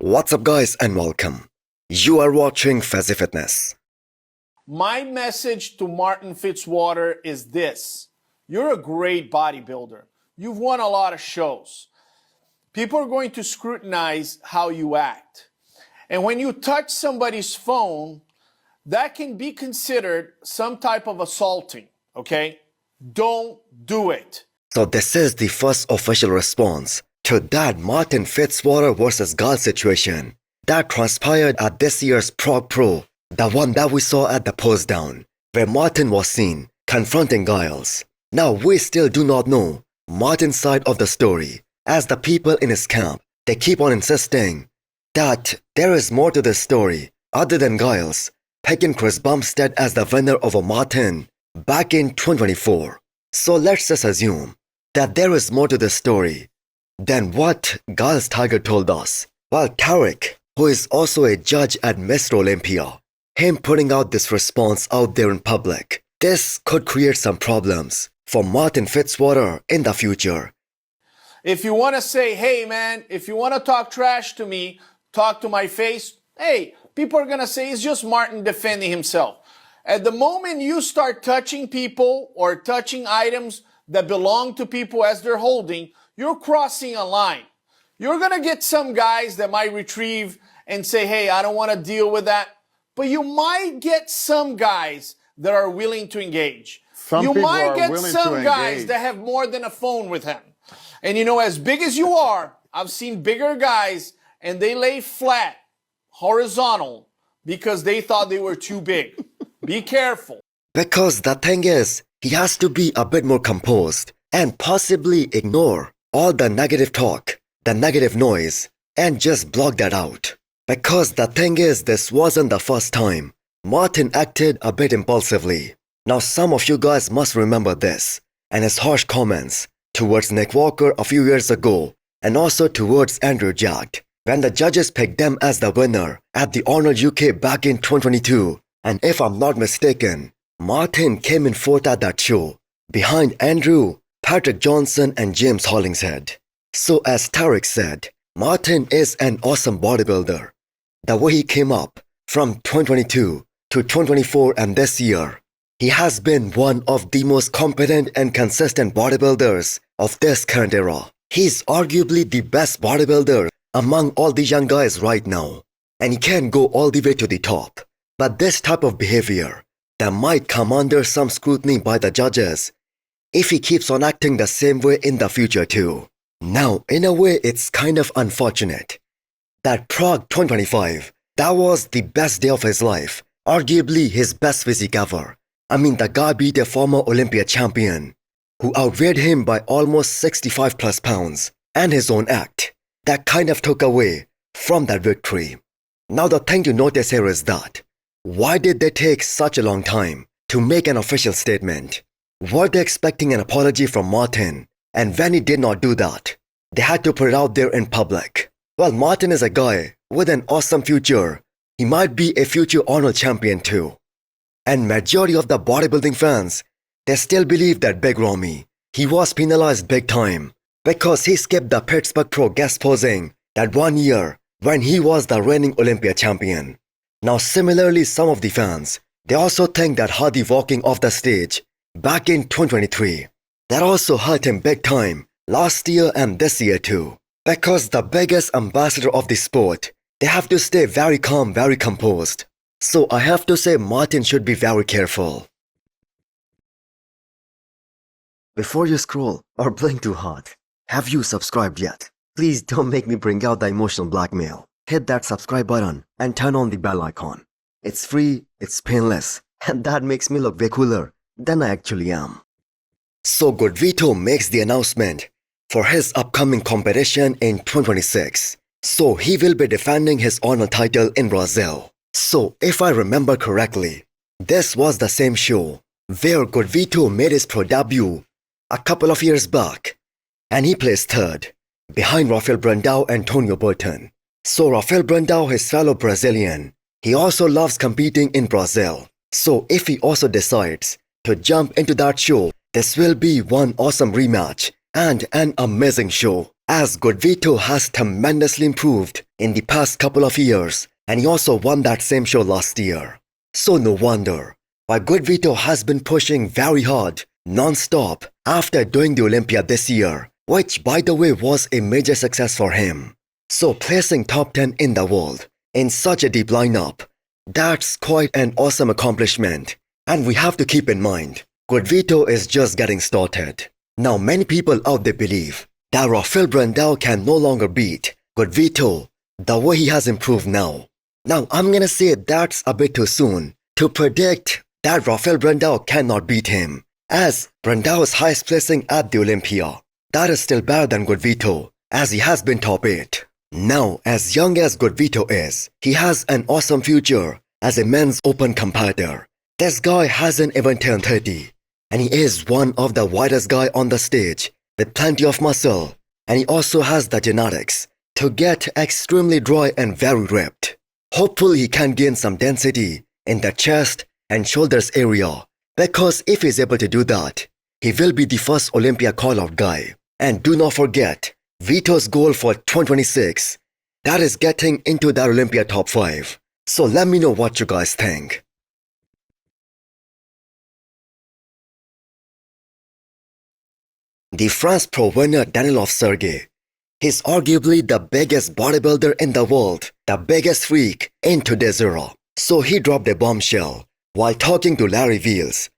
What's up guys and welcome. You are watching Fazi Fitness. My message to Martin Fitzwater is this. You're a great bodybuilder. You've won a lot of shows. People are going to scrutinize how you act. And when you touch somebody's phone, that can be considered some type of assaulting, okay? Don't do it. So this is the first official response to that Martin Fitzwater versus Gal situation that transpired at this year's Prague Pro, the one that we saw at the post down, where Martin was seen confronting Giles. Now we still do not know Martin's side of the story, as the people in his camp, they keep on insisting that there is more to this story other than Giles picking Chris Bumstead as the winner over Martin back in 2024. So let's just assume that there is more to this story than what Giles Tiger told us. While Terrick, who is also a judge at Mr. Olympia, him putting out this response out there in public, this could create some problems for Martin Fitzwater in the future. If you want to say, hey man, if you want to talk trash to me, talk to my face, hey, people are going to say it's just Martin defending himself. At the moment you start touching people or touching items that belong to people as they're holding, you're crossing a line. You're going to get some guys that might retrieve and say, hey, I don't want to deal with that. But you might get some guys that are willing to engage. You might get some guys that have more than a phone with him. And you know, as big as you are, I've seen bigger guys and they lay flat, horizontal, because they thought they were too big. Be careful. Because the thing is, he has to be a bit more composed and possibly ignore all the negative talk, the negative noise, and just block that out. Because the thing is, this wasn't the first time Martin acted a bit impulsively. Now some of you guys must remember this and his harsh comments towards Nick Walker a few years ago and also towards Andrew Jack when the judges picked them as the winner at the Arnold UK back in 2022. And if I'm not mistaken, Martin came in fourth at that show behind Andrew, Patrick Johnson and James Hollingshead. So as Terrick said, Martin is an awesome bodybuilder. The way he came up from 2022 to 2024 and this year, he has been one of the most competent and consistent bodybuilders of this current era. He's arguably the best bodybuilder among all the young guys right now, and he can go all the way to the top. But this type of behavior that might come under some scrutiny by the judges if he keeps on acting the same way in the future too. Now, in a way, it's kind of unfortunate that Prague 2025, that was the best day of his life, arguably his best physique ever. I mean, the guy beat a former Olympia champion who outweighed him by almost 65 plus pounds, and his own act that kind of took away from that victory. Now the thing to notice here is that why did they take such a long time to make an official statement? Were they expecting an apology from Martin? And when he did not do that, they had to put it out there in public. Well, Martin is a guy with an awesome future. He might be a future Arnold champion too. And majority of the bodybuilding fans, they still believe that Big Romy, he was penalized big time because he skipped the Pittsburgh Pro guest posing that one year when he was the reigning Olympia champion. Now similarly, some of the fans, they also think that Hadi walking off the stage back in 2023, that also hurt him big time last year and this year too. Because the biggest ambassador of the sport, they have to stay very calm, very composed. So I have to say Martin should be very careful. Before you scroll or blink too hard, have you subscribed yet? Please don't make me bring out the emotional blackmail. Hit that subscribe button and turn on the bell icon. It's free, it's painless, and that makes me look way cooler than I actually am. So good, Vito makes the announcement for his upcoming competition in 2026. So he will be defending his Arnold title in Brazil. So if I remember correctly, this was the same show where Good Vito made his pro debut a couple of years back, and he placed third behind Rafael Brandao and Antonio Burton. So Rafael Brandao, his fellow Brazilian, he also loves competing in Brazil. So if he also decides to jump into that show, this will be one awesome rematch and an amazing show, as Good Vito has tremendously improved in the past couple of years, and he also won that same show last year. So no wonder why Good Vito has been pushing very hard, non-stop, after doing the Olympia this year, which by the way was a major success for him. So placing top 10 in the world in such a deep lineup, that's quite an awesome accomplishment. And we have to keep in mind, Good Vito is just getting started. Now many people out there believe that Rafael Brandao can no longer beat Good Vito the way he has improved now. Now I'm gonna say that's a bit too soon to predict that Rafael Brandao cannot beat him, as Brandao's highest placing at the Olympia, that is still better than Good Vito, as he has been top 8. Now, as young as Good Vito is, he has an awesome future as a men's open competitor. This guy hasn't even turned 30, and he is one of the widest guy on the stage with plenty of muscle, and he also has the genetics to get extremely dry and very ripped. Hopefully he can gain some density in the chest and shoulders area, because if he's able to do that, he will be the first Olympia call-out guy. And do not forget, Vito's goal for 2026, that is getting into the Olympia top 5. So let me know what you guys think. The France Pro winner Danilovs Sergey, he's arguably the biggest bodybuilder in the world, the biggest freak in today's era. So he dropped a bombshell while talking to Larry Wheels,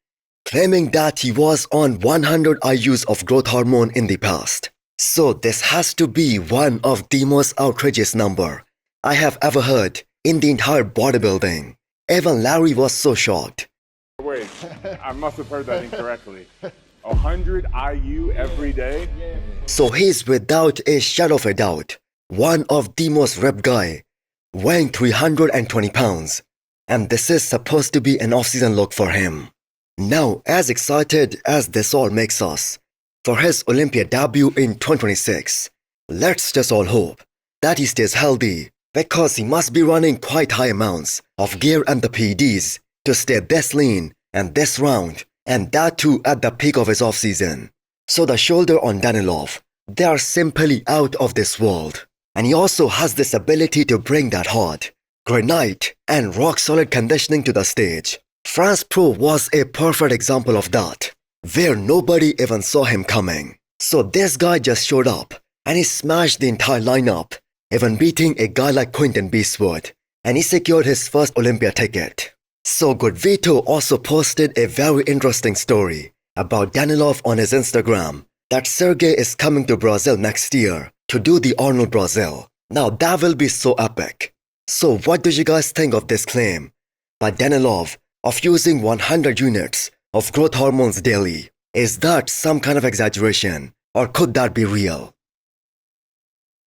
claiming that he was on 100 IUs of growth hormone in the past. So this has to be one of the most outrageous number I have ever heard in the entire bodybuilding. Even Larry was so shocked. Wait, I must have heard that incorrectly. 100 IU every day? So he's without a shadow of a doubt one of the most ripped guy, weighing 320 pounds. And this is supposed to be an off-season look for him. Now, as excited as this all makes us for his Olympia debut in 2026, let's just all hope that he stays healthy, because he must be running quite high amounts of gear and the PEDs to stay this lean and this round, and that too at the peak of his off-season. So the shoulder on Danilov, they are simply out of this world. And he also has this ability to bring that hard, granite and rock-solid conditioning to the stage. France Pro was a perfect example of that, where nobody even saw him coming. So this guy just showed up and he smashed the entire lineup, even beating a guy like Quentin Beastwood, and he secured his first Olympia ticket. So Good Vito also posted a very interesting story about Danilov on his Instagram, that Sergey is coming to Brazil next year to do the Arnold Brazil. Now that will be so epic. So what do you guys think of this claim by Danilov of using 100 units of growth hormones daily? Is that some kind of exaggeration, or could that be real?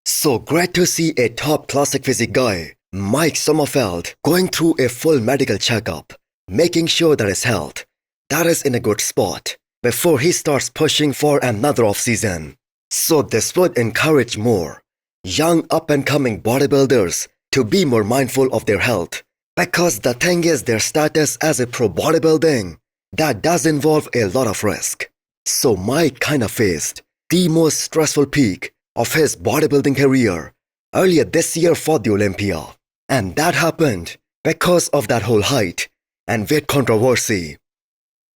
So great to see a top classic physique guy, Mike Sommerfeld, going through a full medical checkup, making sure that his health, that is in a good spot, before he starts pushing for another off-season. So this would encourage more young up-and-coming bodybuilders to be more mindful of their health, because the thing is, their status as a pro bodybuilding, that does involve a lot of risk. So Mike kind of faced the most stressful peak of his bodybuilding career earlier this year for the Olympia. And that happened because of that whole height and weight controversy.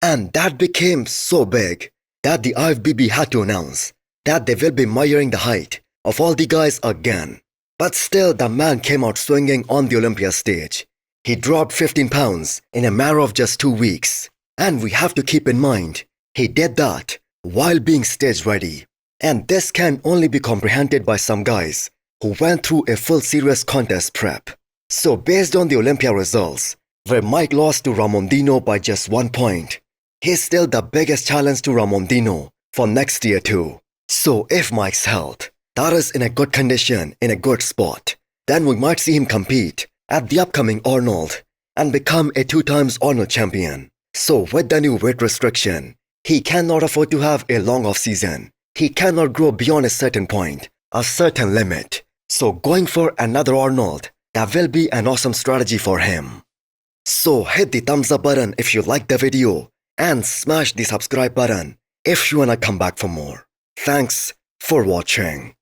And that became so big that the IFBB had to announce that they will be measuring the height of all the guys again. But still, the man came out swinging on the Olympia stage. He dropped 15 pounds in a matter of just 2 weeks. And we have to keep in mind, he did that while being stage ready. And this can only be comprehended by some guys who went through a full serious contest prep. So based on the Olympia results, where Mike lost to Ramondino by just 1 point, he's still the biggest challenge to Ramondino for next year too. So if Mike's health, that is in a good condition, in a good spot, then we might see him compete at the upcoming Arnold and become a 2 times Arnold champion. So with the new weight restriction, he cannot afford to have a long off season. He cannot grow beyond a certain point, a certain limit. So going for another Arnold, that will be an awesome strategy for him. So hit the thumbs up button if you liked the video and smash the subscribe button if you wanna come back for more. Thanks for watching.